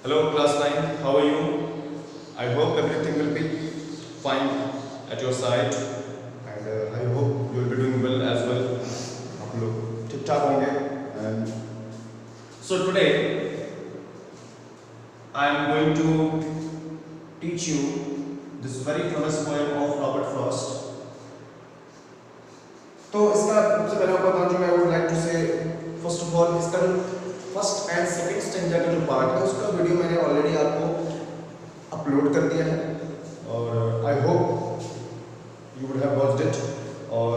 Hello class 9, how are you? I hope everything will be fine at your side and I hope you will be doing well as well. आप लोग ठीक ठाक होंगे and so today I am going to teach you this very famous poem of Robert Frost. तो इसका सबसे पहले आपको बताऊं जो मैं would like to say first of all इसका जो फर्स्ट एंड सेकंड स्टेंजा का जो पार्ट है उसका वीडियो मैंने ऑलरेडी आपको अपलोड कर दिया है और I hope you would have watched it और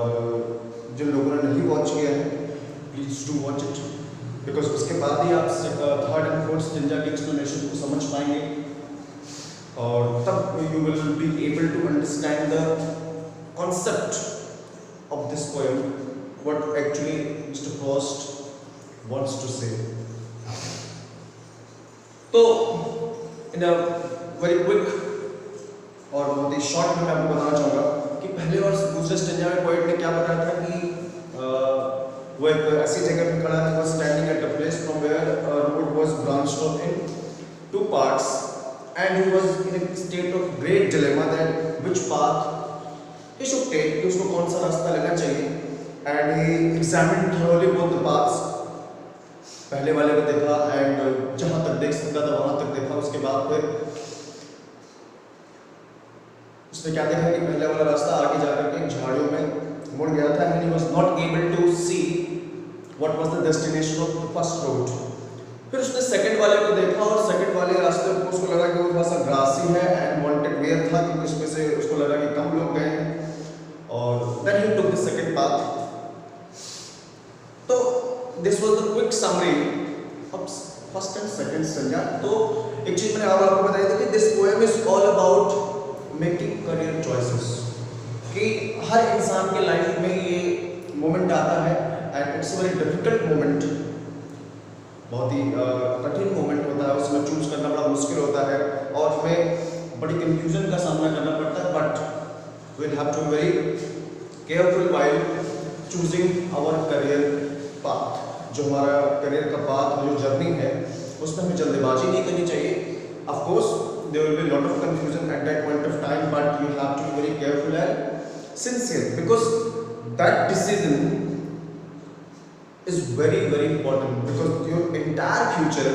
जिन लोगों ने नहीं वॉच किया है please do watch it because उसके बाद ही आप थर्ड एंड फोर्थ स्टेंजा के एक्सप्लेनेशन को समझ पाएंगे और तब you will be able to understand the concept of this poem what actually mister Frost wants to say. तो in a very quick और बहुत ही शॉर्ट में मैं आपको बताना चाहूँगा कि पहले और दूसरे स्टेंजा में पोएट ने क्या बताया था कि वो एक ऐसी जगह पे खड़ा है was standing at a place from where a road was branched off in two parts and he was in a state of great dilemma that which path he should take कि उसको कौन सा रास्ता लेना चाहिए and he examined thoroughly both the paths पहले वाले को देखा एंड जहां तक देख सकता था वहां तक देखा उसके बाद फिर उसने क्या देखा कि पहले वाला रास्ता आगे जाकर के झाड़ियों में मुड़ गया था and he was not able to see what was the destination of the first road फिर उसने सेकंड वाले को देखा और सेकंड वाले रास्ते को उसको लगा कि वो थोड़ा सा ग्रासी है एंड वांटेड वेयर था क्योंकि उसमें से उसको लगा कि कम लोग गए हैं और then he took the second path तो this was the quick summary of first and second stanza तो एक चीज मैंने और आपको बताई थी कि this poem is all about making career choices कि हर इंसान के लाइफ में ये मोमेंट आता है and it's a very difficult moment बहुत ही कठिन मोमेंट होता है उसमें चूज करना बड़ा मुश्किल होता है और हमें बड़ी कंफ्यूजन का सामना करना पड़ता है but we will have to be very careful while choosing our career path जो हमारा करियर का पाथ जो जर्नी है उसमें हमें जल्दबाजी नहीं करनी चाहिए of course there will be lot of confusion at that point of time but you have to be very careful and sincere because that decision is very very important because your entire future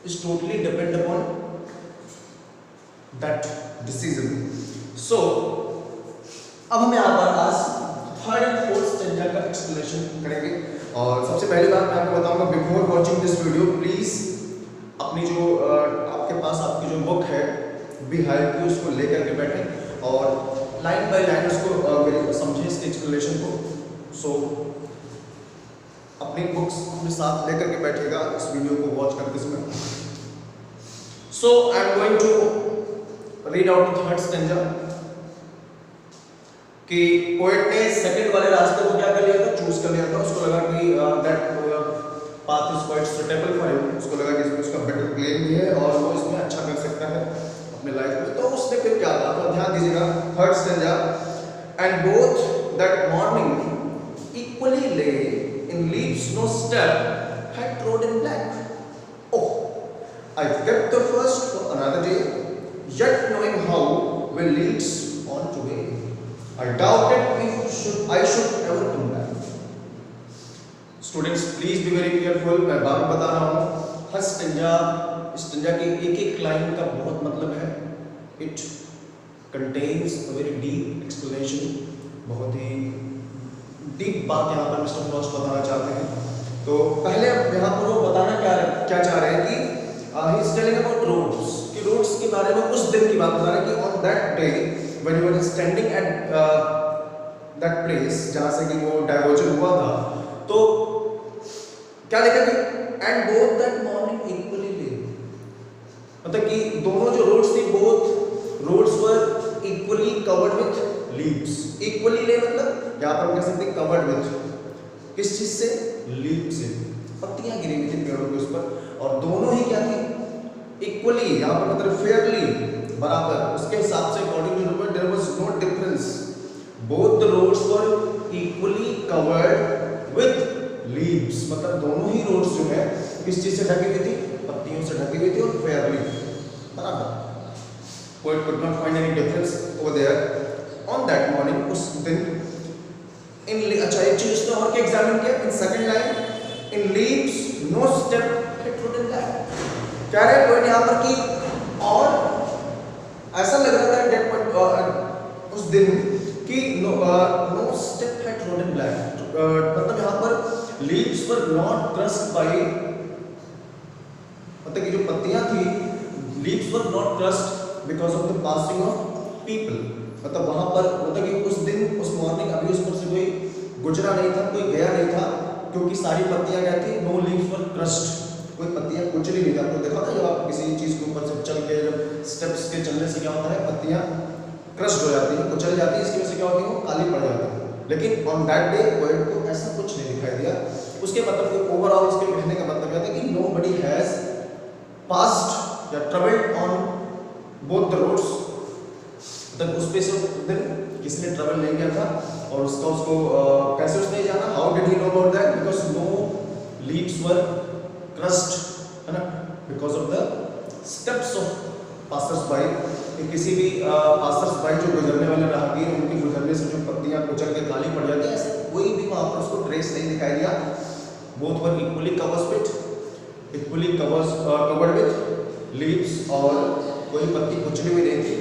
is totally depend upon that decision so अब हम यहाँ पर आज third and fourth stanza का explanation करेंगे और सबसे पहली बात मैं आपको बताऊंगा before watching this video please अपनी जो आपके पास आपकी जो बुक है बी हेल्प की उसको लेकर के बैठें और लाइन बाय लाइन उसको समझें इसके एक्सप्लेनेशन को सो अपनी बुक्स अपने साथ लेकर के बैठेगा इस वीडियो को वॉच करते समय so I am going to read out the third stanza कि पोएट ने सेकंड वाले रास्ते को क्या कर लिया था चूज कर लिया था उसको लगा कि that path is quite suitable for him उसको लगा कि इसमें उसका बेटर क्लेम भी है और वो इसमें अच्छा कर सकता है अपने लाइफ में तो उसने फिर क्या कहा तो ध्यान दीजिएगा third stanza and both that morning equally lay in leaves no step had trodden black oh I kept the first for another day yet knowing how will leads on to way I doubted I should ever come back. Students, please be very careful. मैं बार बता रहा हूँ हर stanza की एक एक line का बहुत मतलब है. It contains a very deep explanation. बहुत ही डीप बात यहाँ पर मिस्टर फ्रॉस्ट बताना चाहते हैं. तो पहले यहाँ पर वो बताना क्या चाह रहे हैं कि he is telling about roads. कि roads के बारे में उस दिन की बात बता रहे हैं कि on that day when you were standing at that place जहाँ से कि वो डाइवर्जन हुआ था तो क्या देखा कि and both that morning equally lay मतलब कि दोनों जो roads थी both roads were equally covered with leaves equally lay मतलब यहाँ पर हम कह सकते हैं covered with किस चीज से leaves से पत्तियां गिरी हुई थी पेड़ों के उस पर और दोनों ही क्या थी इक्वली यहाँ पर मतलब फेयरली बराबर उसके हिसाब से according to the there was no difference both the roads were equally covered with leaves मतलब दोनों ही रोड्स जो है किस चीज से ढकी हुई थी? पत्तियों से ढकी हुई थी और फेयरली, बराबर। Poet could not find any difference over there on that morning, उस दिन। इन अच्छा एक चीज उसने और क्या एग्जामिन किया in second line, in leaves no step had trodden black। क्या है पोएट यहाँ पर कि और ऐसा लग रहा था डेट पॉइंट उस दिन कि no step had trodden black, मतलब यहाँ पर leaves were not crushed by, मतलब कि जो पत्तियां थी leaves were not crushed because of the passing of people, मतलब वहां पर मतलब कि उस दिन उस मॉर्निंग अभी उस पर से कोई गुजरा नहीं था, कोई गया नहीं था, क्योंकि सारी पत्तियां क्या थी? नो लीव्स वर क्रस्ड, कोई पत्तियां कुचली नहीं थी। आपको देखा था जब आप किसी चीज के ऊपर से चल के जब स्टेप्स के चलने से क्या होता है? पत्तियां क्रस्ड हो जाती है, कुचल जाती है, इसकी वजह से क्या होती है? वो काली पड़ जाती है। लेकिन ऑन दैट डे पोएट को ऐसा कुछ नहीं दिखाई दिया। उसके मतलब ओवरऑल इसके कहने का मतलब यह था कि नोबडी हैज पास्ड या travelled on both the roads, मतलब उस पे से दिन किसी ने ट्रैवल नहीं किया था और उसको कैसे उसने जाना? How did he know about that? Because no leaves were crushed, है ना, because of the steps of passers by. किसी भी पासर्स बाय जो गुजरने वाले राहगीर, उनके गुजरने से जो पत्तियां कुचल के काली पड़ जाती है, ऐसे कोई भी वहां पर उसको ट्रेस नहीं दिखाई दिया। Both were equally covered with leaves, और कोई पत्ती कुचली हुई नहीं थी।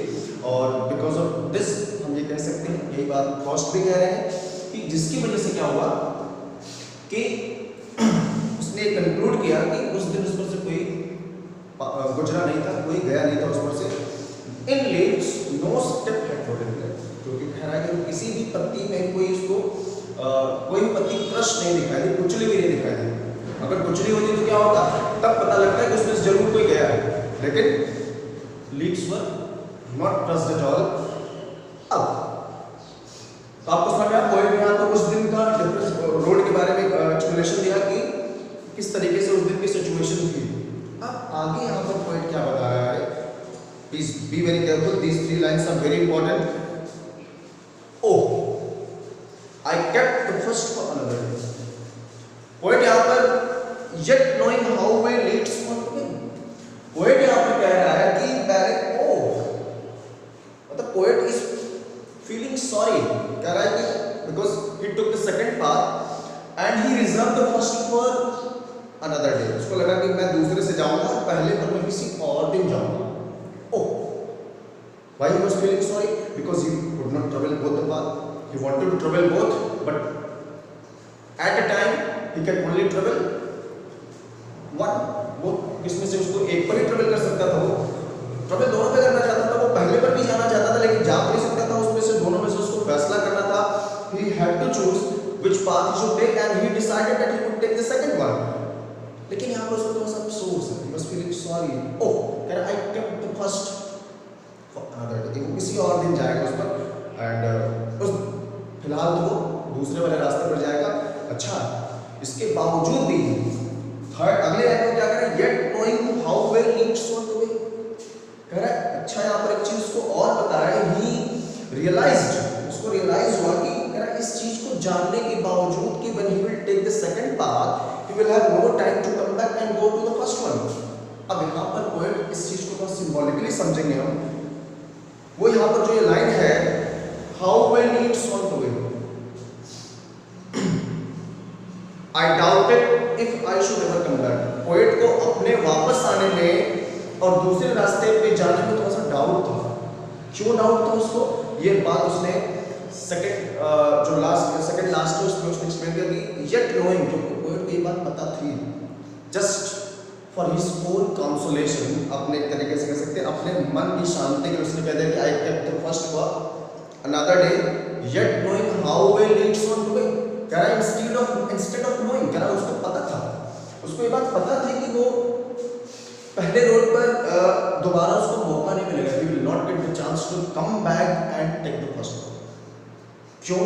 और बिकॉज ऑफ दिस हम ये कह सकते हैं, यही बात कॉस्ट भी कह रहे हैं कि जिसकी वजह से क्या हुआ कि उसने कंक्लूड किया कि उस दिन उस पर से कोई गुजरा नहीं था, कोई गया नहीं था उस पर से। In leaves no step had trodden black, क्योंकि कह रहा है कि किसी भी पत्ती में कोई उसको कोई भी पत्ती क्रश नहीं दिखाई दी, कुचली भी नहीं दिखाई दी। अगर कुचली होती तो क्या होता? तब पता लगता है कि उसमें से जरूर कोई गया है, लेकिन leaves were not crossed at all. अब तो आपको समझ में आया पोएट ने यहाँ तो उस दिन का डिफरेंस रोड के बारे में एक्सप्लेनेशन दिया कि किस तरीके से उस दिन की सिचुएशन थी। अब आगे यहाँ पर पोएट क्या बता रहा है? Please be very careful, these 3 lines are very important. Oh I kept the first for another day. Poet यहाँ पर yet knowing how way leads on to win, poet यहाँ पर कह रहा है कि पहले ओ, मतलब पोएट इज फीलिंग सॉरी, कह रहा है कि because he took the second path and he reserve the first for another day. उसको लगा कि मैं दूसरे से जाऊंगा, पहले पर मैं किसी और दिन जाऊंगा। Oh, why he was feeling sorry? Because he could not travel both the path. He wanted to travel both, but at a time he can only travel one. वो किसमें से उसको एक पर ही ट्रेवल कर सकता था, वो ट्रेवल दोनों पे करना चाहता था, वो पहले पर भी जाना चाहता था, लेकिन जा नहीं सकता था, उसमें से दोनों में से उसको फैसला करना था। He had to choose which path he should take and he decided that he would take the second one. लेकिन यहाँ पर उसको थोड़ा सा अफसोस है, he was feeling sorry. Oh, can I kept the first for another day? वो किसी और दिन जाएगा उस पर and उस फिलहाल तो वो दूसरे वाले रास्ते पर जाएगा। अच्छा, इसके बावजूद भी थर्ड अगले लाइन में क्या कर रहा है? Yet knowing how well leads on the way, कह रहा है अच्छा यहाँ पर एक चीज उसको और बता रहा है। He realized, उसको रियलाइज हुआ कि कह रहा है इस चीज को जानने के बावजूद कि when he will take the second path he will have no time to come back and go to the first one. अब यहाँ पर पोएट इस चीज को थोड़ा सिंबॉलिकली समझेंगे हम। वो यहाँ पर जो ये लाइन है how well leads on the way, I doubted if I should ever come back. Poet को अपने वापस आने में और दूसरे रास्ते पे जाने में थोड़ा सा डाउट था। क्यों डाउट था उसको? ये बात उसने सेकंड सेकंड लास्ट उसमें उसने एक्सप्लेन किया कि येट नोइंग, जो पोएट को ये बात पता थी, just for his own consolation, अपने एक तरीके से कह सकते हैं अपने मन की शांति के लिए उसने कह दिया कि आई kept the first for another day, yet knowing how way leads on two way. कह रहा है इंस्टेड ऑफ नोइंग, कह रहा है उसको पता था, उसको ये बात पता थी कि वो पहले रोड पर दोबारा उसको मौका नहीं मिलेगा, he will not get the chance to come back and take the first one. क्यों?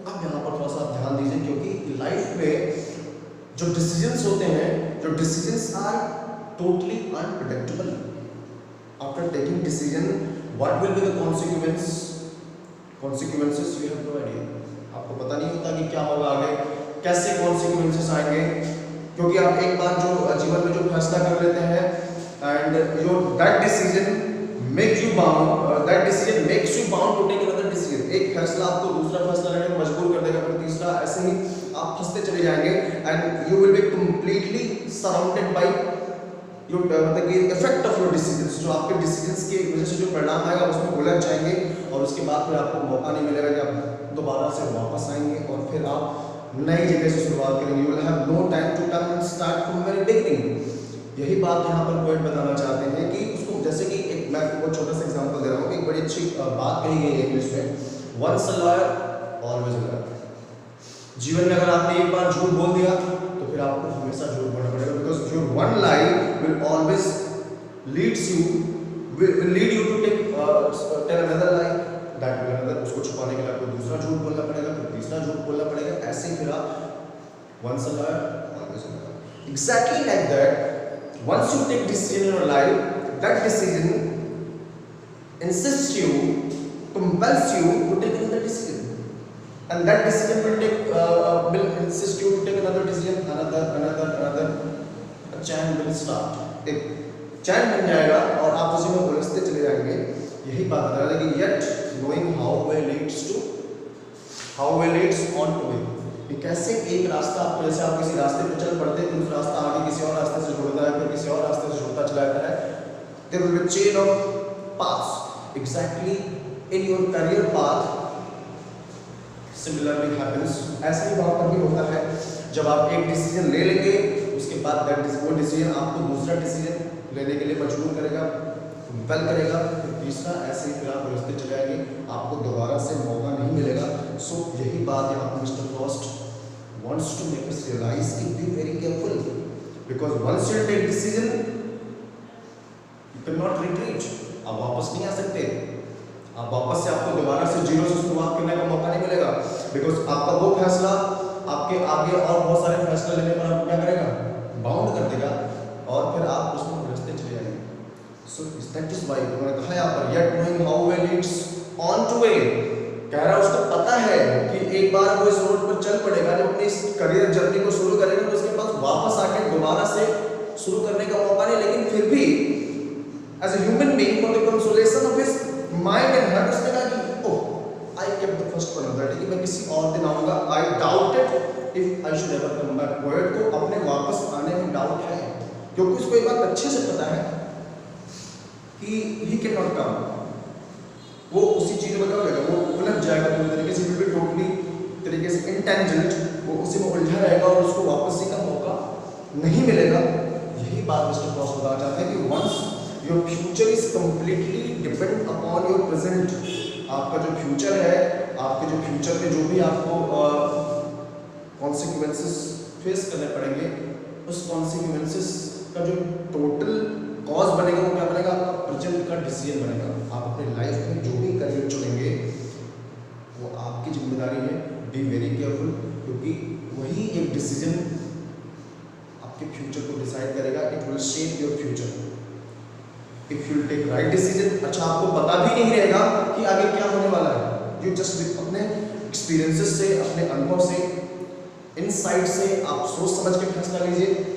अब यहाँ पर थोड़ा सा ध्यान दीजिए, क्योंकि लाइफ में जो डिसीजंस होते हैं, जो decisions are totally unpredictable. After taking decision what will be the consequences you have no idea. आपको पता नहीं होता कि क्या होगा आगे, कैसे कॉन्सिक्वेंसेस आएंगे। क्योंकि आप एक बार जो जीवन में जो फैसला कर लेते हैं and your that decision make you bound, that decision makes you bound to take another decision. एक फैसला आपको दूसरा फैसला लेने में मजबूर कर देगा, फिर तीसरा, ऐसे ही आप फंसते चले जाएंगे and you will be completely surrounded by your मतलब कि इफेक्ट ऑफ योर डिसीजंस। जो आपके डिसीजंस की वजह से जो परिणाम आएगा उसमें उलझ जाएंगे और उसके बाद फिर आपको मौका नहीं मिलेगा कि आप दोबारा से वापस आएंगे और फिर आप नई जगह से शुरुआत करेंगे। You will have no time to turn and start from very beginning. यही बात यहाँ पर पोएट बताना चाहते हैं कि उसको, जैसे कि एक मैं आपको बहुत छोटा सा एग्जांपल दे रहा हूँ, एक बड़ी अच्छी बात कही गई है इंग्लिश में, once a lawyer always a lawyer. जीवन में अगर आपने एक बार झूठ बोल दिया तो फिर आपको हमेशा झूठ बोलना पड़ेगा, because your one lie will always leads you will lead you to take tell another lie that will another, उसको छुपाने के लिए आपको दूसरा झूठ बोलना पड़ेगा, फिर तीसरा झूठ बोलना पड़ेगा, ऐसे ही फिर आप once a liar always a liar। Exactly like that, once you take decision in your life, that decision insists you, compels you to take another decision, and that decision will insist you to take another decision, another, a chain will start, एक चैन बन जाएगा और आप उसी में उलझते चले जाएंगे। यही बात बता रहा है कि yet knowing how way leads on to way, कि कैसे एक रास्ता आपको, जैसे आप किसी रास्ते पर चल पड़ते हैं तो उस रास्ता आगे किसी और रास्ते से जुड़ता है, फिर किसी और रास्ते से जुड़ता चला जाता है। There will be a chain of paths exactly in your career path similarly happens। ऐसा ही वहाँ पर भी होता है, जब आप एक डिसीजन ले लेंगे उसके बाद वो डिसीजन आपको दूसरा डिसीजन लेने के लिए मजबूर करेगा, कंपेल करेगा, फिर तीसरा, ऐसे ही फिर आप उलझते चले जाएंगे, आपको दोबारा से मौका नहीं मिलेगा। सो यही बात यहाँ पर mister Frost wants to make us realize कि be very careful, because once you take decision you cannot retreat, आप वापस नहीं आ सकते, आप वापस से आपको दोबारा से जीरो से शुरुआत करने का मौका नहीं मिलेगा, बिकॉज आपका वो फैसला आपके आगे और बहुत सारे फैसले लेने पर आपको क्या करेगा, बाउंड कर देगा और फिर आप उसमें उलझते चले जाएंगे। सो दैट इज व्हाई उन्होंने कहा यहाँ पर yet knowing how way leads on to way, कह रहा है उसको पता है कि एक बार वो इस रोड पर चल पड़ेगा, जब अपनी इस करियर जर्नी को शुरू करेगा तो उसके पास वापस आके दोबारा से शुरू करने का मौका नहीं, लेकिन फिर भी as a human being for the consolation of his mind and heart उसने कहा कि oh I kept the first one that, कि मैं किसी और दिन आऊंगा, I doubted if I should ever come back. Poet को अपने वापस आने में डाउट है, क्योंकि उसको एक बात अच्छे से पता है कि ही कैन नॉट कम, वो उसी चीज में क्या हो जाएगा, वो उलझ जाएगा पूरी तरीके से, बिल्कुल टोटली तरीके से इंटेंजेंट, वो उसी में उलझा रहेगा और उसको वापसी का मौका नहीं मिलेगा। यही बात मिस्टर फ्रॉस्ट बताना चाहते हैं कि once your future is completely depend upon your present, आपका जो फ्यूचर है, आपके जो फ्यूचर में जो भी आपको कॉन्सिक्वेंसेस फेस करने पड़ेंगे, उस कॉन्सिक्वेंसेस का जो टोटल कॉज बनेगा वो क्या बनेगा, आपका प्रेजेंट का डिसीजन बनेगा। आप अपने लाइफ में जो भी करियर चुनेंगे वो आपकी जिम्मेदारी है, बी वेरी केयरफुल, क्योंकि वही एक डिसीजन आपके फ्यूचर को डिसाइड करेगा, it will shape your future. If you take right decision, अच्छा आपको पता भी नहीं रहेगा कि आगे क्या होने वाला है, यू जस्ट अपने एक्सपीरियंसेस से, अपने अनुभव से, इनसाइट से आप सोच समझ के फैसला लीजिए।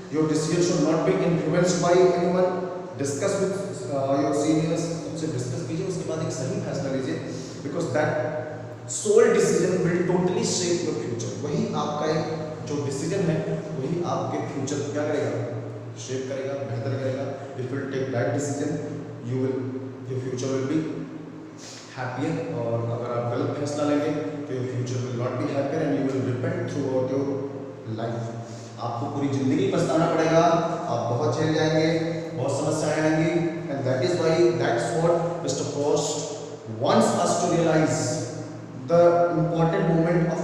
Your decision should not be influenced by anyone. Discuss with your seniors, उनसे डिस्कस कीजिए, उसके बाद एक सही फैसला लीजिए, because that sole decision will totally shape your future। वही आपका एक जो डिसीजन है वही आपके फ्यूचर को क्या करेगा, शेप करेगा, बेहतर करेगा। If you take that decision, your future will be happier, और अगर आप गलत फैसला लेंगे तो your future will not be happier and you will repent throughout your life। आपको पूरी जिंदगी पछताना पड़ेगा, आप बहुत झेल जाएंगे, बहुत समस्याएं आएंगी, and that is why that's what mister Frost wants us to realise the important moment of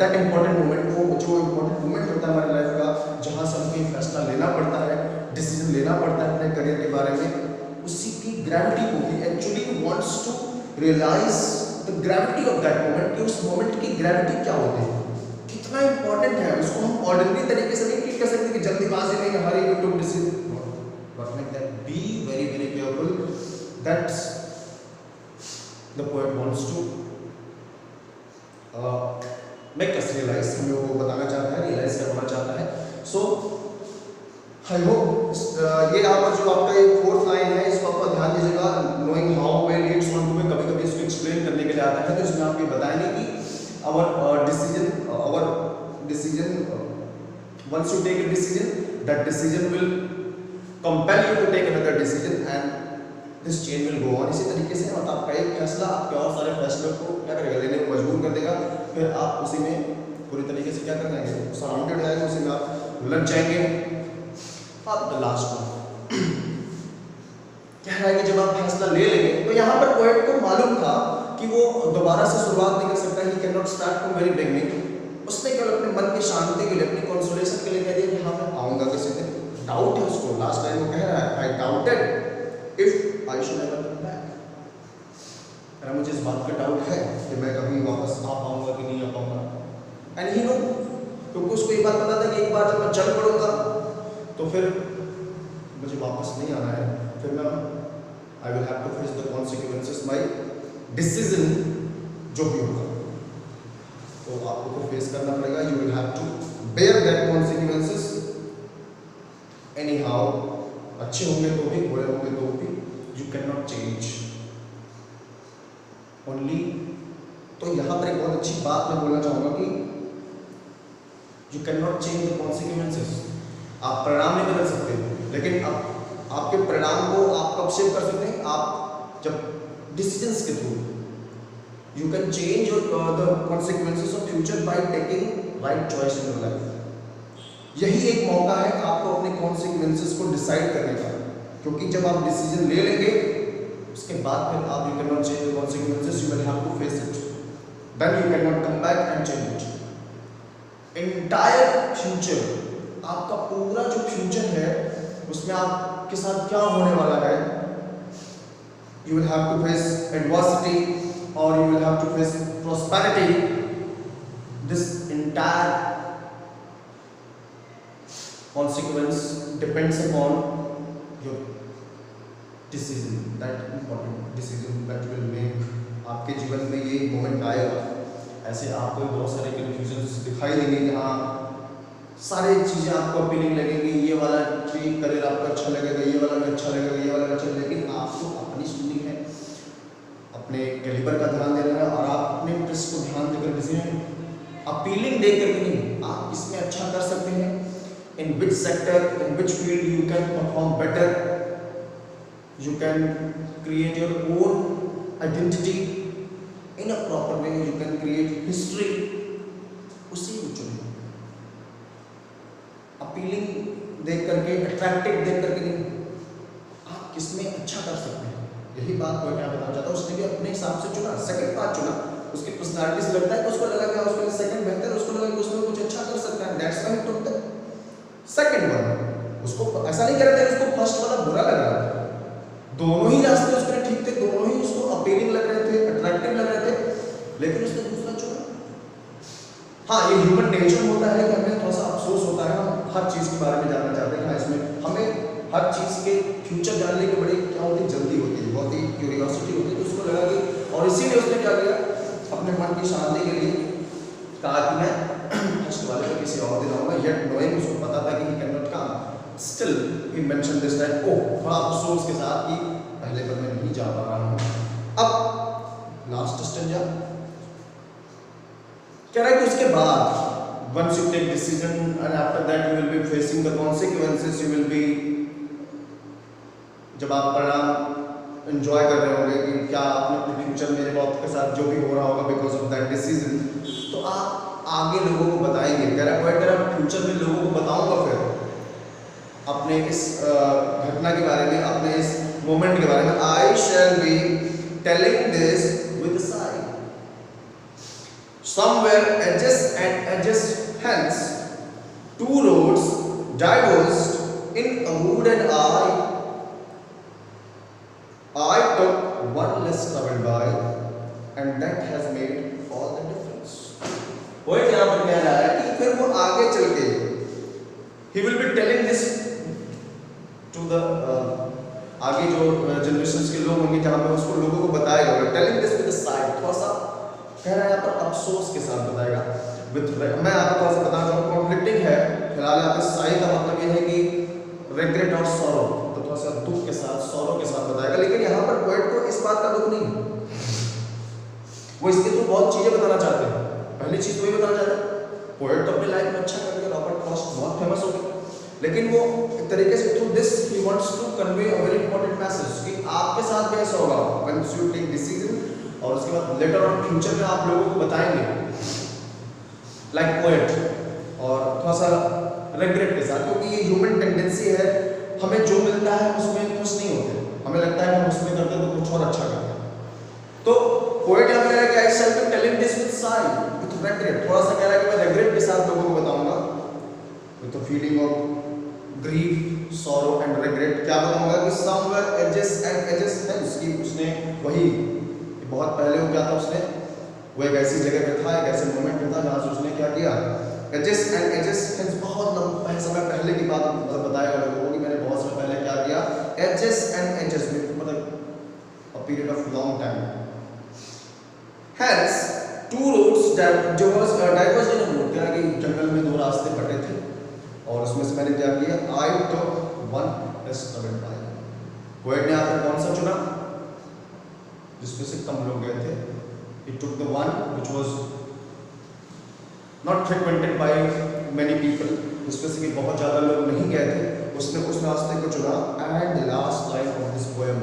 that important moment, वो जो इम्पोर्टेंट मोमेंट होता है हमारी लाइफ का, जहाँ से हमें फैसला लेना पड़ता है, डिसीजन लेना पड़ता है अपने करियर के बारे में, उसी की ग्रेविटी को ही actually wants to realise the gravity of that moment, कि उस मोमेंट की ग्रेविटी क्या होती है, कितना इंपॉर्टेंट है। उसको हम ऑर्डिनरी तरीके से नहीं ट्रीट कर सकते कि जल्दीबाजी में हमारी you to decision, but like that be very very careful, that's the poet wants to make us realise, हमें वो बताना चाहता है, रियलाइज करवाना चाहता है। सो आई होप ये यहाँ पर जो आपका ये फोर्थ लाइन है इसको आपको ध्यान दीजिएगा, knowing how well leads on to में कभी कभी इसको एक्सप्लेन करने के लिए आता है, तो इसमें आप ये बताएंगे कि our decision once you take a decision, that decision will compel you to take another decision and this chain will go on। इसी तरीके से मतलब आपका एक फैसला आपके और सारे फैसलों को क्या करेगा, लेने को मजबूर कर देगा, फिर आप उसी में पूरी तरीके से क्या कर जाएंगे, सराउंडेड जाएंगे, उसी में आप उलझ जाएंगे। अब द लास्ट वन कह रहा है कि जब आप फैसला ले लेंगे, तो यहाँ पर पोएट को मालूम था कि वो दोबारा से शुरुआत नहीं कर सकता, ही can not start from very beginning. उसने केवल अपने मन की शांति के लिए, अपनी कंसोलेशन के लिए कह दिया कि हाँ मैं आऊंगा किसी दिन। डाउट है उसको, लास्ट लाइन में कह रहा है आई doubted if I should never come back, अरे मुझे इस बात का डाउट है कि मैं कभी वापस आ पाऊंगा कि नहीं आ पाऊंगा। एंड ही नो, क्योंकि उसको एक बात पता था कि एक बार जब मैं चल पड़ूंगा तो फिर मुझे वापस नहीं आना है, फिर मैं I will have to face the consequences my decision, जो भी होगा तो आपको तो फेस करना पड़ेगा। You will have to bear that consequences anyhow, अच्छे होंगे तो भी, बुरे होंगे तो भी, you can not change only. तो यहाँ पर एक बहुत अच्छी बात मैं बोलना चाहूँगा कि you can not change the consequences, आप परिणाम नहीं बदल सकते, लेकिन आपके परिणाम को आप कब शेप कर सकते हैं, आप जब डिसीजंस के through. You can change the consequences of future by taking right choice in your life. यही एक मौका है आपको अपने कॉन्सिक्वेंसेस को डिसाइड करने का, क्योंकि जब आप डिसीजन ले लेंगे उसके बाद फिर आप, you can not change the consequences, you will have to face it, then you can not come back and change it. Entire future, आपका पूरा जो फ्यूचर है उसमें आपके साथ क्या होने वाला है, you will have to face adversity और you will have to face prosperity. This entire consequence depends upon your decision, that important decision that will make. आपके जीवन में ये मोमेंट आएगा, ऐसे आपको बहुत सारे कन्फ्यूजन दिखाई देंगे कि हाँ सारी चीज़ें आपको अपीलिंग लगेंगी, ये वाला भी करियर आपको अच्छा लगेगा, ये वाला भी अच्छा लगेगा, ये वाला भी अच्छा, लेकिन आपको अपनी सुननी है, अपने कैलिबर का ध्यान देना है और आप अपने इंटरेस्ट को ध्यान देकर डिसीजन अपीलिंग देख करके नहीं, आप इसमें अच्छा कर सकते हैं, in which sector, in which field you can perform better, you can create your own identity in a proper way, you can create history, उसी को चुनिए। अपीलिंग देख करके, अट्रैक्टिव देख करके नहीं, आप किसमें अच्छा कर सकते हैं, यही बात कोई क्या बताना चाहता है। उसने भी अपने हिसाब से चुना, सेकंड पार्ट चुना, उसकी पर्सनालिटी से लगता है कि उसको लगा कि उसके लिए सेकंड बेहतर, उसको लगा कि उसमें कुछ अच्छा कर सकता है, that's why he took the second one. उसको ऐसा नहीं कर रहे थे उसको फर्स्ट वाला बुरा लग रहा था, दोनों ही रास्ते उसके लिए ठीक थे, दोनों ही उसको अपीलिंग लग रहे थे, अट्रैक्टिव लग रहे थे, लेकिन उसने दूसरा चुना। हाँ, ये ह्यूमन नेचर होता है कि हमें थोड़ा सा अफसोस होता है, हम हर चीज़ के बारे में जानना चाहते हैं, हाँ इसमें हमें हर चीज़ के फ्यूचर जानने की बड़ी क्या होती है, जल्दी होती है, बहुत ही क्यूरियोसिटी होती है, तो उसको लगा कि, और इसीलिए उसने क्या किया, अपने मन की शांति के लिए कहा कि मैं फर्स्ट वाले में किसी और दिन आऊँगा, येट नोइंग, उसको पता था कि he can not come, still he mention this that, oh थोड़ा अफसोस के साथ कि पहले पर मैं नहीं जा पा रहा हूँ। अब लास्ट स्टेंजा कह रहा है कि उसके बाद once you take decision and after that you will be facing the consequences, you will be, जब आप परिणाम एंजॉय कर रहे होंगे कि क्या आपने अपने फ्यूचर में जब आपके साथ जो भी हो रहा होगा बिकॉज ऑफ दैट डिसीजन, तो आप आगे लोगों को बताएंगे। कह रहा है अगर फ्यूचर में लोगों को बताऊंगा फिर अपने इस घटना के बारे में, अपने इस मोमेंट के बारे में, I shall be telling this with side somewhere edges hence two roads diverged in a wood and I took one less traveled by and that has made all the difference। poet यहाँ पर कह रहा है कि फिर वो आगे चल के he will be telling this to the आगे जो जनरेशंस के लोग होंगे जहाँ पे उसको लोगों को बताएगा, telling this with the side, थोड़ा सा कह रहा है यहाँ पर अफसोस के साथ बताएगा विथ, मैं आपको थोड़ा सा बताना चाहूँगा, कॉन्फ्लिक्टिंग है फिलहाल यहाँ पे। साई का मतलब ये है कि रिग्रेट और सॉरो, तो थोड़ा सा दुख के साथ, सॉरो के साथ बताएगा। लेकिन यहाँ पर पोएट को इस बात का दुख नहीं, वो इसके थ्रू बहुत चीजें बताना चाहते हैं। पहली चीज वही बताना चाहते हैं, पोएट तो अपनी लाइफ में अच्छा कर गया, रॉबर्ट फ्रॉस्ट बहुत फेमस हो गए, लेकिन वो एक तरीके से through this he wants to convey a very important message कि आपके साथ भी ऐसा होगा व्हेन यू टेक डिसीजन, और उसके बाद लेटर ऑन फ्यूचर में आप लोगों को बताएंगे लाइक पोएट, और थोड़ा सा रिग्रेट के साथ, क्योंकि ये ह्यूमन टेंडेंसी है, हमें जो मिलता है उसमें खुश नहीं होते, हमें लगता है कि हम उसमें करते हैं तो कुछ और अच्छा करते हैं। तो पोएट यहाँ पे कह रहा है कि I shall be telling this with sigh with regret, थोड़ा सा कह रहा है कि मैं रिग्रेट के साथ लोगों को बताऊंगा, with the feeling of grief, sorrow and regret. क्या बताऊंगा कि समवेयर एजेस एंड एजेस है उसकी, उसने वही बहुत पहले हो गया था, उसने वो एक ऐसी जगह पे था, एक ऐसे मोमेंट में था जहाँ से उसने क्या किया, एजेस एंड एजेस, बहुत लंबे समय पहले की बात मतलब बताएगा लोगों को कि मैंने बहुत समय पहले क्या किया, एजेस एंड एजेस मतलब a period of long time. Hence, two roads जो was diverged in a road, क्या कि जंगल में दो रास्ते बटे थे, और उसमें से मैंने क्या किया, I took one less traveled by। Poet ने आकर कौन सा चुना, जिसमें से कम लोग गए थे, he took the one which was not frequented by many people, जिसमें से कि बहुत ज़्यादा लोग नहीं गए थे, उसने उस रास्ते को चुना। And the last line of this poem,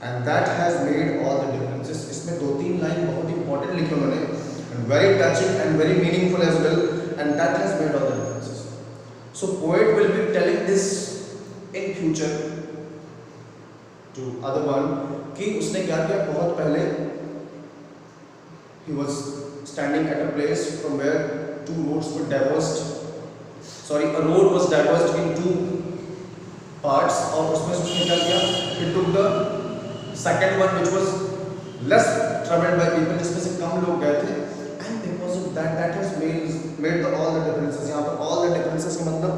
and that has made all the differences। इसमें दो तीन लाइन बहुत इंपॉर्टेंट लिखे उन्होंने, and very touching and very meaningful as well, and that has made all the differences। So poet will be telling this in future to other one कि उसने क्या किया, बहुत पहले he was standing at a place from where two roads were diverged, sorry a road was diverged in two parts, और उसमें उसने क्या किया, he took the second one which was less traveled by people, जिसमें से कम लोग गए थे, and because of that that has made the all the differences। यहाँ पर all the differences का मतलब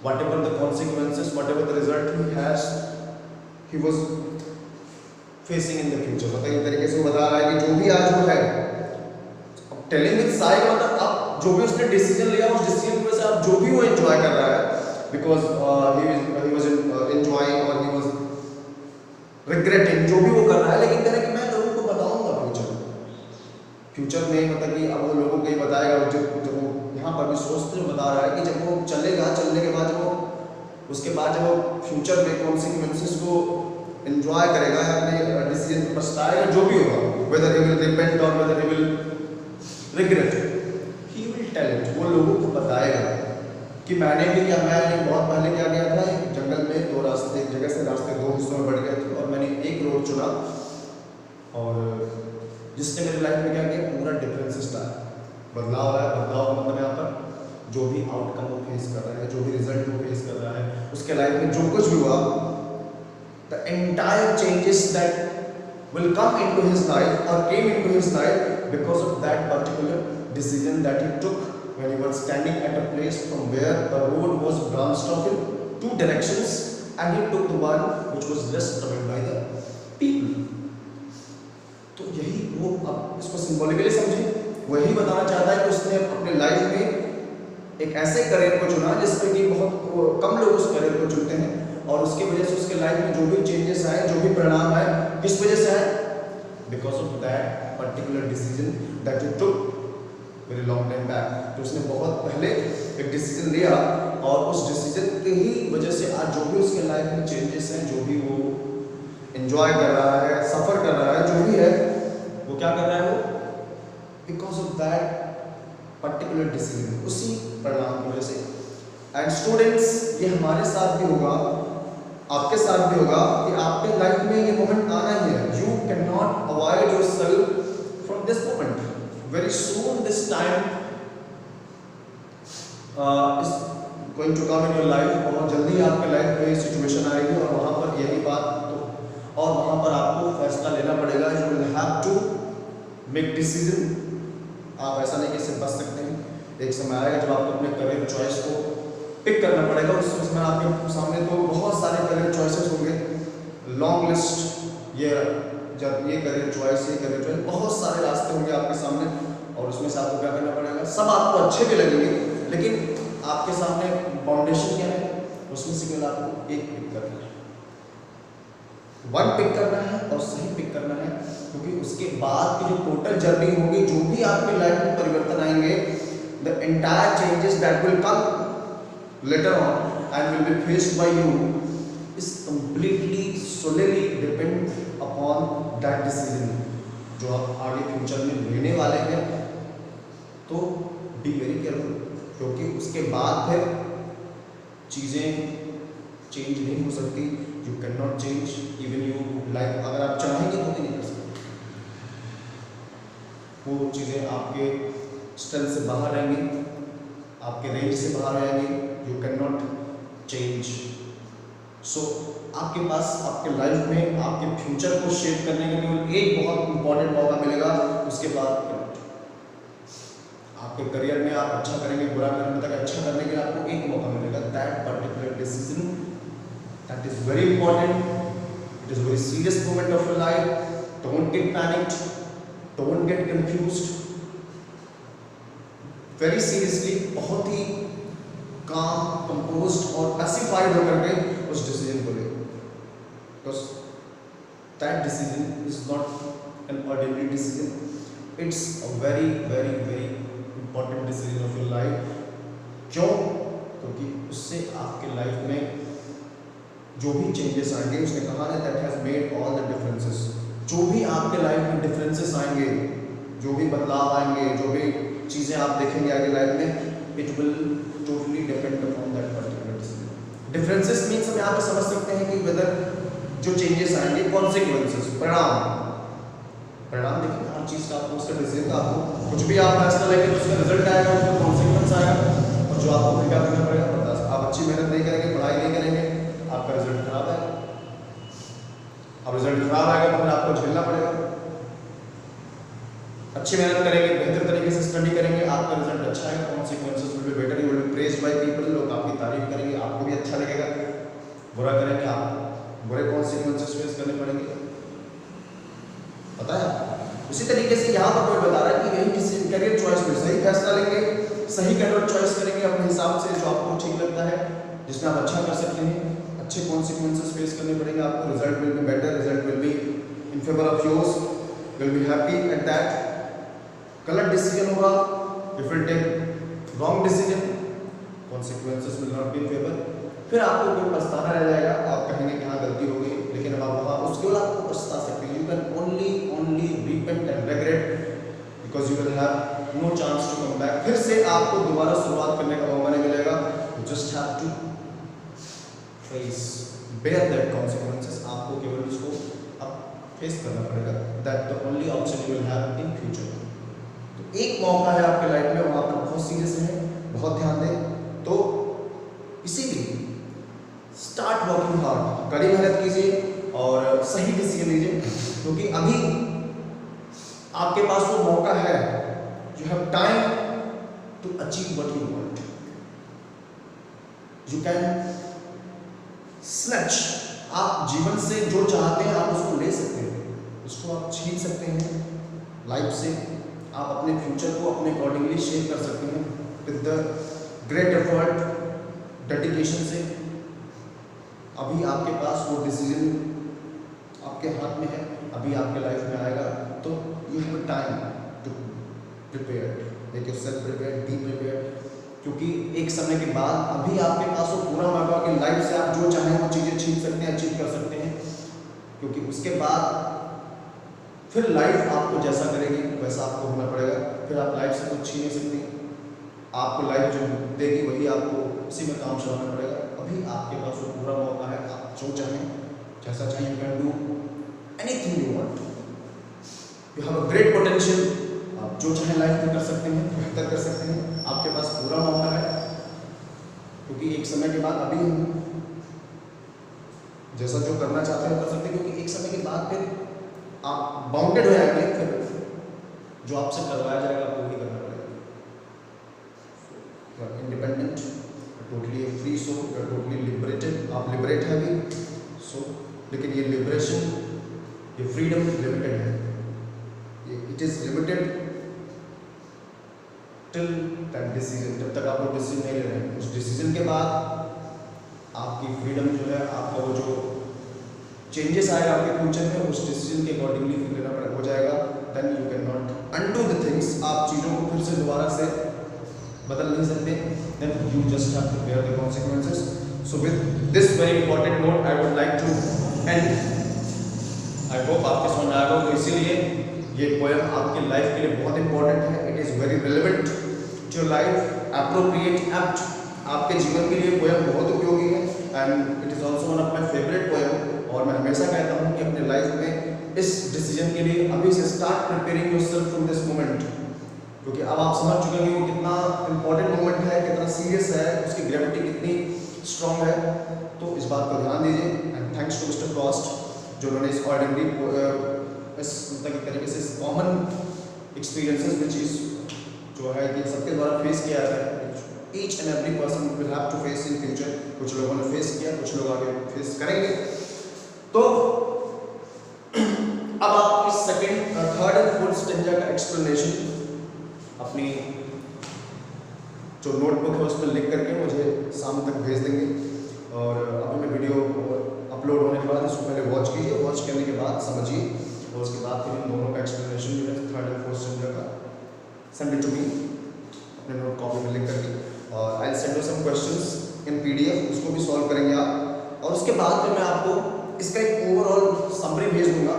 whatever the consequences, whatever the result he has, he was facing in the future। मतलब एक तरीके से वो बता रहा है कि जो भी आज वो है, टेलिंग विद साई का मतलब अब जो भी उसने डिसीजन लिया, उस डिसीजन की वजह से अब जो भी वो एंजॉय कर रहा है, because he was enjoying or he was regretting, जो भी वो कर रहा है, लेकिन कह रहा है कि मैं लोगों को बताऊंगा फ्यूचर में, मतलब कि अब वो लोगों को ये बताएगा, जब वो यहाँ पर भी सोचते हुए बता रहा है कि जब वो चलेगा, चलने के बाद जब वो उसके बाद जब वो फ्यूचर में कॉन्सिक्वेंसेस को एंजॉय करेगा या अपने डिसीजन पर पछताएगा, जो भी होगा, वेदर ही विल रिपेंट और whether he will regret, he will tell it, वो लोगों को बताएगा कि मैंने भी क्या, मैंने बहुत पहले क्या किया था, एक जंगल में दो रास्ते, एक जगह से रास्ते दो हिस्सों में बढ़ गए थे, और मैंने एक रोड चुना, और जिसने मेरी लाइफ में क्या किया, पूरा डिफरेंसेस लाया, बदलाव आया। बदलाव का मतलब यहाँ पर जो भी आउटकम वो फेस कर रहा है, जो भी रिजल्ट वो फेस कर रहा है, उसके लाइफ में जो कुछ भी हुआ, the entire changes that will come into his life और came into his life because of that particular decision that he took when he was standing at a place from where the road was branched off in two directions, and he took the one which was less traveled by the people। तो यही वो, अब इसको symbolically समझे, वही बताना चाहता है कि उसने अपने लाइफ में एक ऐसे करियर को चुना जिसमें कि बहुत कम लोग उस करियर को चुनते हैं, और उसकी वजह से उसके लाइफ में जो भी चेंजेस आए, जो भी परिणाम आए, किस वजह से आए, because of that particular decision that he took very long time back. तो उसने बहुत पहले एक डिसीजन लिया, और उस डिसीजन की ही वजह से आज जो भी उसके लाइफ में चेंजेस हैं, जो भी वो एंजॉय कर रहा है, सफ़र कर रहा है, जो भी है, वो क्या कर रहा है, वो because of that particular decision, उसी परिणाम की वजह से। एंड स्टूडेंट्स, ये हमारे साथ भी होगा, आपके साथ भी होगा कि आपके लाइफ में ये मोमेंट आना ही है। You can not avoid yourself from this moment. Very soon this time is going to come in your life, बहुत जल्दी आपके लाइफ में सिचुएशन आएगी, और वहाँ पर यही बात तो, और वहाँ पर आपको फैसला लेना पड़ेगा। You will have to make decision। आप ऐसा नहीं कि इससे बच सकते हैं, एक समय आएगा जब आपको अपने करियर चॉइस को पिक करना पड़ेगा। उस समय आपके सामने तो बहुत सारे करियर चॉइसेस होंगे, लॉन्ग लिस्ट, ये जब ये करियर चॉइस, ये करियर चॉइस, बहुत सारे रास्ते होंगे आपके सामने और उसमें से आपको क्या करना पड़ेगा। सब आपको अच्छे भी लगेंगे, लेकिन आपके सामने फाउंडेशन क्या है, उसमें से केवल आपको एक पिक करना है, वन पिक करना है और सही पिक करना है, क्योंकि उसके बाद की जो टोटल जर्नी होगी, जो भी आपकी लाइफ में परिवर्तन आएंगे, the entire changes that will come later on and will be faced by you is completely solely depend upon that decision जो आप आगे फ्यूचर में लेने वाले हैं। तो बी वेरी केयरफुल, क्योंकि उसके बाद फिर चीज़ें चेंज नहीं हो सकती। You can not change even you like, अगर आप चाहेंगे तो नहीं कर सकते, वो चीज़ें आपके स्ट्रेंथ से बाहर रहेंगी, आपके रेंज से बाहर रहेंगी। You can not change. So आपके पास आपके लाइफ में आपके फ्यूचर को शेप करने का केवल एक बहुत इंपॉर्टेंट मौका मिलेगा, उसके बाद आपके करियर में आप अच्छा करेंगे, बुरा करने तक अच्छा करने के लिए आपको एक मौका मिलेगा। That particular decision that is very important, it is very serious moment of your life. Don't get panicked, don't get confused, very seriously, बहुत ही काम, कंपोज्ड और पैसिफाइड होकर के उस डिसीजन को ले, because that decision is not an ordinary decision, it's a very very very important decision of your life. क्यों? क्योंकि उससे आपके लाइफ में जो भी चेंजेस आएंगे, उसने कहा ना that has made all the differences, जो भी आपके लाइफ में डिफरेंसेस आएंगे, जो भी बदलाव आएंगे, जो भी चीज़ें आप देखेंगे आगे लाइफ में, it will totally depend upon that particular decision. Differences means हम यहाँ पे समझ सकते हैं कि वेदर जो चेंजेस आएंगे, कॉन्सिक्वेंसेस, परिणाम देखिए हर चीज़ का आपको, उसका डिसीजन का आपको, कुछ भी आप फैसला लेंगे तो उसका रिजल्ट आएगा, उसका कॉन्सिक्वेंस आएगा, और जो आपको क्या करना पड़ेगा बर्दाश्त। आप अच्छी मेहनत नहीं करेंगे, पढ़ाई नहीं करेंगे, आपका रिजल्ट खराब आएगा, अब रिजल्ट खराब आएगा तो फिर आपको झेलना पड़ेगा। अच्छी मेहनत करेंगे, बेहतर तरीके से स्टडी करेंगे, आपका रिजल्ट अच्छा आएगा, consequences will be better, you will B praised by people, लोग आपकी तारीफ करेंगे, आपको भी अच्छा लगेगा। बुरा करेंगे, आप बुरे कॉन्सिक्वेंसेस फेस करने पड़ेंगे, पता है। उसी तरीके से यहाँ पर कोई बता रहा है कि यही किसी करियर चॉइस में सही फैसला लेंगे, सही करियर चॉइस करेंगे अपने हिसाब से, जो आपको ठीक लगता है, जिसमें आप अच्छा कर सकते हैं, अच्छे कॉन्सिक्वेंसेस फेस करने पड़ेंगे आपको, result will be better, result will be in favour of yours, will be happy at that. गलत डिसीजन होगा, if will take wrong decision, consequences will not be in favour, फिर आपको कोई पछताना रह जाएगा, आप कहेंगे कि हाँ गलती हो गई, लेकिन अब आप वहाँ उसके बाद आपको पछता सकते हैं। You can only repent and regret, because you will have no chance to come back. फिर से आपको दोबारा शुरुआत करने का मौका नहीं मिलेगा, you just have to face, bear that consequences, आपको केवल उसको अब फेस करना पड़ेगा। That the only option you will have in future. तो एक मौका है आपके लाइफ में, वहाँ पर बहुत सीरियस है, बहुत ध्यान दें। तो इसीलिए स्टार्ट वर्किंग हार्ड, कड़ी मेहनत कीजिए और सही डिसीजन लीजिए, क्योंकि अभी आपके पास वो मौका है, you have time to achieve what you want, you can snatch, आप जीवन से जो चाहते हैं आप उसको ले सकते हैं, उसको आप छीन सकते हैं लाइफ से, आप अपने फ्यूचर को अपने अकॉर्डिंगली शेप कर सकते हैं with the great effort, dedication से। अभी आपके पास वो डिसीजन आपके हाथ में है, अभी आपके लाइफ में आएगा, तो you have time to prepare, make yourself prepare, be prepare, क्योंकि एक समय के बाद अभी आपके पास वो पूरा मौका कि लाइफ से आप जो चाहें वो चीज़ें छीन सकते हैं, अचीव कर सकते हैं, क्योंकि उसके बाद फिर लाइफ आपको जैसा करेगी वैसा आपको होना पड़ेगा, फिर आप लाइफ से कुछ छीन नहीं सकते, आपको लाइफ जो देगी वही आपको उसी में काम चलाना पड़ेगा। अभी आपके पास वो पूरा मौका है, आप जो चाहें जैसा चाहें, you can do anything you want, you have a great potential, आप जो चाहें लाइफ में कर सकते हैं, बेहतर कर सकते हैं, आपके पास पूरा मौका है, क्योंकि एक समय के बाद अभी हम जैसा जो करना चाहते हैं कर सकते हैं, क्योंकि एक समय के बाद फिर आप बाउंडेड हो जाएंगे, फिर जो आपसे करवाया जाएगा आपको वही करना पड़ेगा। You are independent, totally free soul, you are totally liberated, आप लिबरेट है भी सो, लेकिन ये लिबरेशन ये फ्रीडम लिमिटेड है, it is limited till that decision, जब तक आप वो डिसीजन नहीं ले रहे हैं। उस डिसीजन के बाद आपकी फ्रीडम जो है, आपका वो जो चेंजेस आएगा आपके फ्यूचर में, उस डिसीजन के अकॉर्डिंगली फिर लेना हो जाएगा। Then you can not undo the things, आप चीज़ों को फिर से दोबारा से बदल नहीं सकते। Then you just have to bear the consequences. So with this very important note I would like to end, I hope आपके समझ आएगा। तो इसीलिए ये पोएम आपकी लाइफ के लिए बहुत इंपॉर्टेंट है, it is very relevant to your life, appropriate, apt, आपके जीवन के लिए पोएम बहुत उपयोगी है। And it is also one of my favourite poem. और मैं हमेशा कहता हूँ कि अपने लाइफ में इस डिसीजन के लिए अभी से start preparing yourself from this moment, क्योंकि अब आप समझ चुके हैं कि वो कितना इंपॉर्टेंट मोमेंट है, कितना सीरियस है, उसकी ग्रेविटी कितनी स्ट्रॉन्ग है। तो इस बात को ध्यान दीजिए। And thanks to mister Frost जो उन्होंने इस ऑर्डिनरी इस मतलब एक तरीके से कॉमन एक्सपीरियंसेस विच इज जो है कि सबके द्वारा फेस किया जाता है, each and every person will have to face in future. कुछ लोगों ने फेस किया, कुछ लोग आगे फेस करेंगे। तो अब आप इस second, third and fourth stanza का एक्सप्लेनेशन अपनी जो नोटबुक है उसमें लिख करके मुझे शाम तक भेज देंगे। और अभी मैं वीडियो अपलोड होने के बाद इसको पहले वॉच कीजिए, वॉच करने के बाद समझिए, और उसके बाद फिर इन दोनों का एक्सप्लेनेशन जो है थर्ड एंड फोर्थ स्टेंजा का सेंड इट टू मी अपने नोट कॉपी में लिख करके। और I will send you some questions in PDF, उसको भी सॉल्व करेंगे आप। और उसके बाद फिर मैं आपको इसका एक ओवरऑल समरी भेज दूंगा,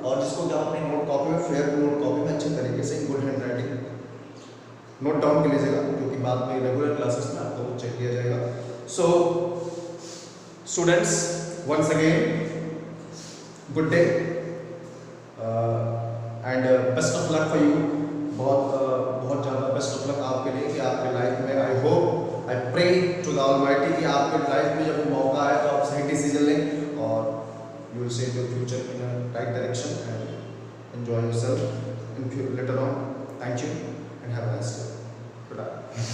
और जिसको कि आप अपनी नोट कॉपी में, फेयर नोट कॉपी में अच्छे तरीके से good hand writing note down कर लीजिएगा, क्योंकि बाद में रेगुलर क्लासेस में आपको चेक किया जाएगा। So students, once again good day and best of luck for you. बहुत ज़्यादा बेस्ट ऑफ लक आपके लिए कि आपके लाइफ में, I hope, I pray to the almighty कि आपके लाइफ में जब मौका आए तो आप सही डिसीजन लें और you will save your future in a right direction and enjoy yourself in later on. Thank you and have a nice day. Good night.